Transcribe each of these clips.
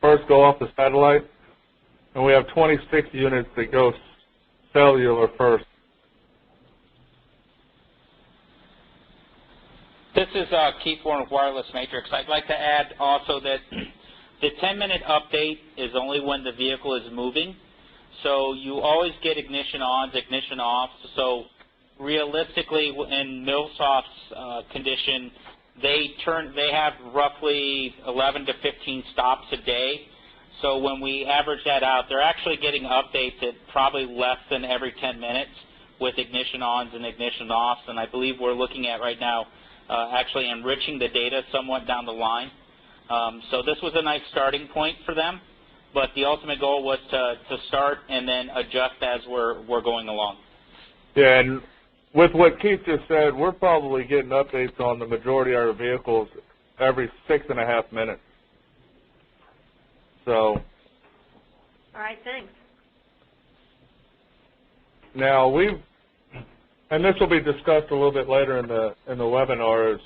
first go off the satellite, and we have 26 units that go cellular first. This is Keith Warren with Wireless Matrix. I'd like to add also that the 10-minute update is only when the vehicle is moving. So you always get ignition ons, ignition offs. So realistically, in MilSoft's condition, they have roughly 11 to 15 stops a day. So when we average that out, they're actually getting updates at probably less than every 10 minutes with ignition ons and ignition offs. And I believe we're looking at right now actually enriching the data somewhat down the line. So this was a nice starting point for them, but the ultimate goal was to start and then adjust as we're going along. Yeah, and with what Keith just said, we're probably getting updates on the majority of our vehicles every 6.5 minutes. So. All right, thanks. Now and this will be discussed a little bit later in the webinar, is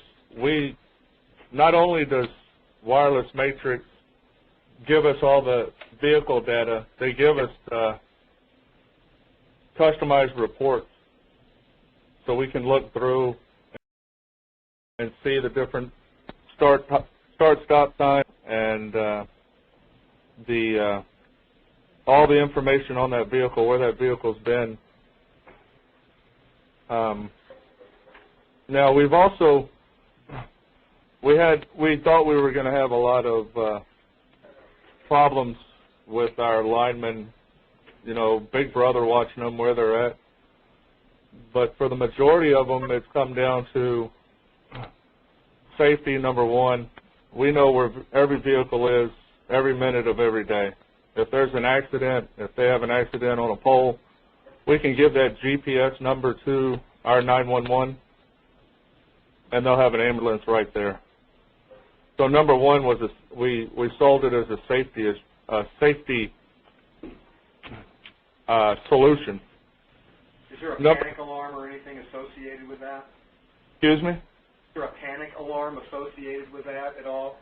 not only does Wireless Matrix give us all the vehicle data, they give us customized reports so we can look through and see the different start-stop time and all the information on that vehicle, where that vehicle's been. Now we thought we were going to have a lot of problems with our linemen, Big Brother watching them where they're at. But for the majority of them, it's come down to safety, number one. We know where every vehicle is every minute of every day. If there's an accident, if they have an accident on a pole, we can give that GPS number to our 911, and they'll have an ambulance right there. So number one was we sold it as a safety solution. Is there a panic alarm or anything associated with that? Excuse me? Is there a panic alarm associated with that at all?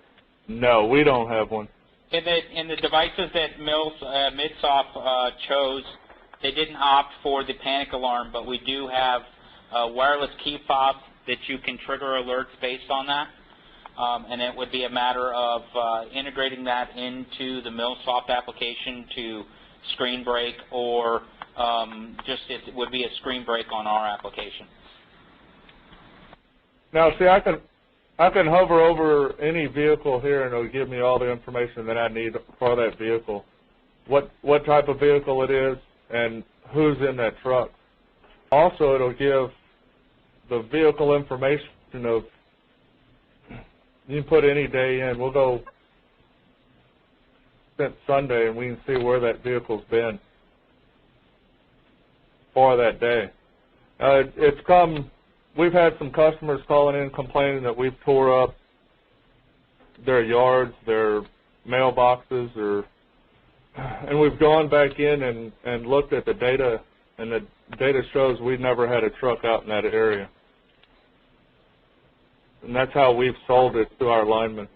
No, we don't have one. In the devices that MilSoft chose, they didn't opt for the panic alarm, but we do have a wireless key fob that you can trigger alerts based on that. And it would be a matter of integrating that into the MilSoft application to screen break, or it would be a screen break on our application. Now, see, I can hover over any vehicle here, and it'll give me all the information that I need for that vehicle, what type of vehicle it is, and who's in that truck. Also, it'll give the vehicle information of, you can put any day in. We'll go since Sunday, and we can see where that vehicle's been for that day. We've had some customers calling in complaining that we've tore up their yards, their mailboxes, and we've gone back in and looked at the data, and the data shows we've never had a truck out in that area. And that's how we've sold it to our linemen.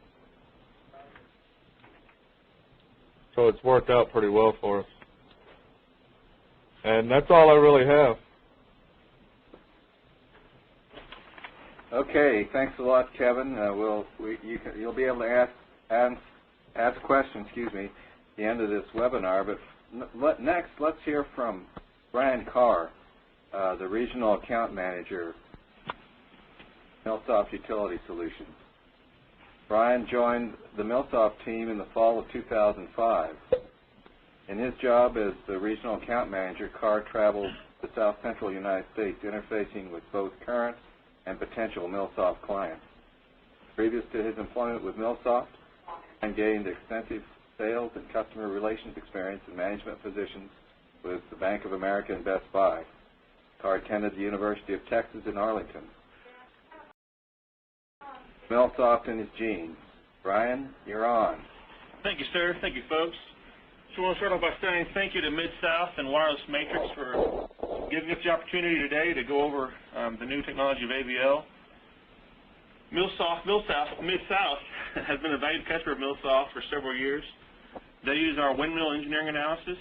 So it's worked out pretty well for us. And that's all I really have. Okay, thanks a lot, Kevin. You'll be able to ask questions, at the end of this webinar. But next, let's hear from Brian Carr, the Regional Account Manager, MilSoft Utility Solutions. Brian joined the MilSoft team in the fall of 2005. In his job as the Regional Account Manager, Carr traveled the South Central United States, interfacing with both current and potential MilSoft clients. Previous to his employment with MilSoft, and gained extensive sales and customer relations experience in management positions with the Bank of America and Best Buy. Carr attended the University of Texas in Arlington. MilSoft in his genes. Brian, you're on. Thank you, sir. Thank you, folks. So I want to start off by saying thank you to Mid-South and Wireless Matrix for giving us the opportunity today to go over the new technology of AVL. Mid-South has been a valued customer of MilSoft for several years. They use our windmill engineering analysis,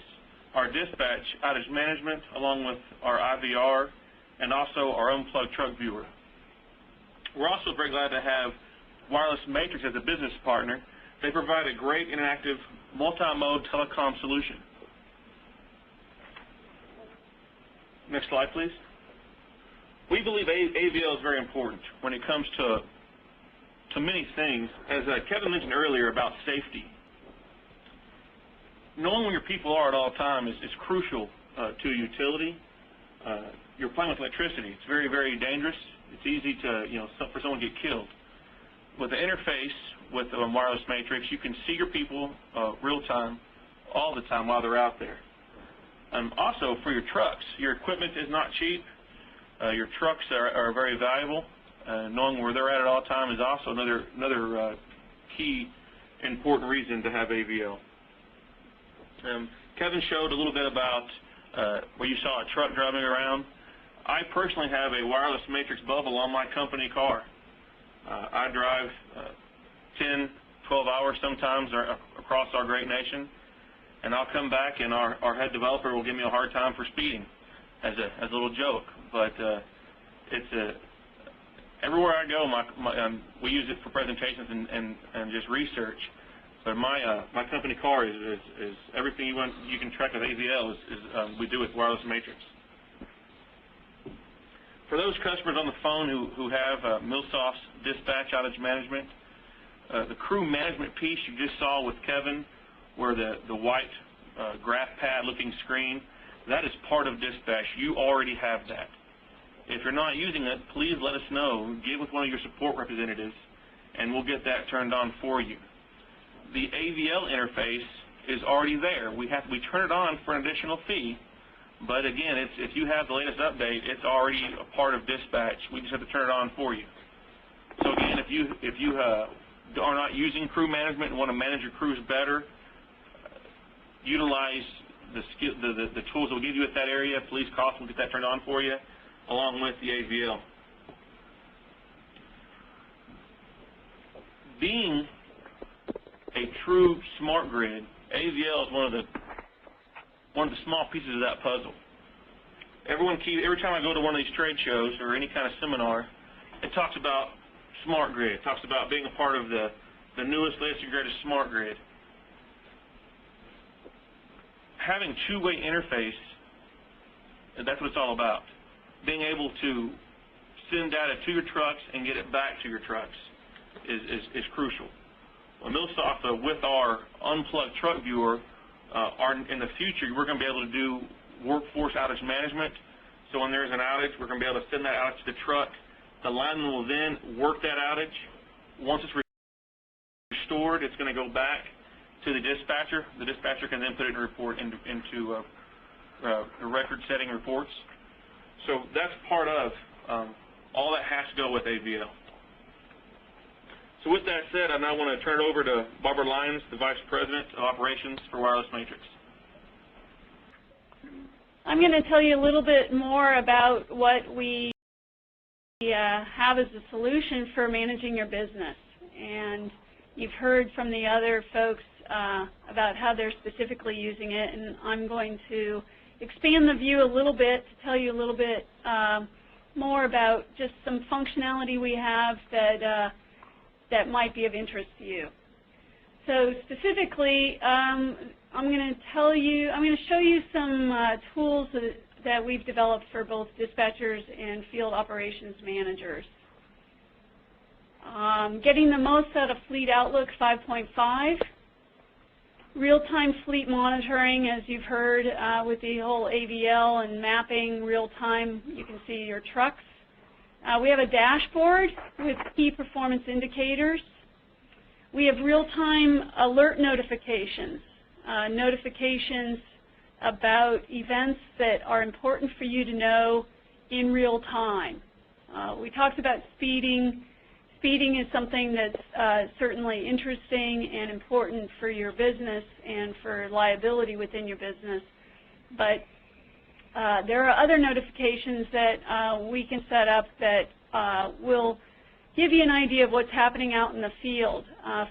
our dispatch outage management, along with our IVR, and also our unplugged truck viewer. We're also very glad to have Wireless Matrix as a business partner. They provide a great interactive multi-mode telecom solution. Next slide, please. We believe AVL is very important when it comes to many things. As Kevin mentioned earlier about safety, knowing where your people are at all times is crucial to a utility. You're playing with electricity. It's very, very dangerous. It's easy to, for someone to get killed. With the interface with Wireless Matrix, you can see your people real time, all the time while they're out there. Also, for your trucks, your equipment is not cheap. Your trucks are very valuable. Knowing where they're at all time is also another key important reason to have AVL. Kevin showed a little bit about where you saw a truck driving around. I personally have a Wireless Matrix bubble on my company car. I drive 10, 12 hours sometimes across our great nation, and I'll come back and our head developer will give me a hard time for speeding as a little joke. But it's everywhere I go, we use it for presentations and just research. But my company car is everything you can track with AVL we do with Wireless Matrix. For those customers on the phone who have MillSoft's dispatch outage management, the crew management piece you just saw with Kevin, where the white graph pad looking screen, that is part of dispatch. You already have that. If you're not using it, please let us know. Get with one of your support representatives, and we'll get that turned on for you. The AVL interface is already there. We turn it on for an additional fee, but again, if you have the latest update, it's already a part of dispatch. We just have to turn it on for you. So again, if you are not using crew management and want to manage your crews better, utilize the tools that we'll give you at that area. Please call us, we'll get that turned on for you, along with the AVL. Being a true smart grid, AVL is one of the small pieces of that puzzle. Every time I go to one of these trade shows or any kind of seminar, it talks about smart grid. It talks about being a part of the newest, latest, and greatest smart grid. Having two-way interface, that's what it's all about. Being able to send data to your trucks and get it back to your trucks is crucial. Well, MillSoft, with our unplugged truck viewer, in the future, we're going to be able to do workforce outage management. So when there's an outage, we're going to be able to send that outage to the truck. The lineman will then work that outage. Once it's restored, it's going to go back to the dispatcher. The dispatcher can then put it in a report into the record-setting reports. So that's part of all that has to go with AVL. So with that said, I now want to turn it over to Barbara Lyons, the Vice President of Operations for Wireless Matrix. I'm going to tell you a little bit more about what we have as a solution for managing your business. And you've heard from the other folks about how they're specifically using it, and I'm going to expand the view a little bit to tell you a little bit more about just some functionality we have that might be of interest to you. So specifically, I'm going to show you some tools that we've developed for both dispatchers and field operations managers. Getting the most out of Fleet Outlook 5.5. Real-time fleet monitoring, as you've heard, with the whole AVL and mapping real-time, you can see your trucks. We have a dashboard with key performance indicators. We have real-time alert notifications, notifications about events that are important for you to know in real time. We talked about speeding. Speeding is something that's certainly interesting and important for your business and for liability within your business. But there are other notifications that we can set up that will give you an idea of what's happening out in the field.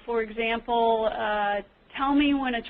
For example, tell me when a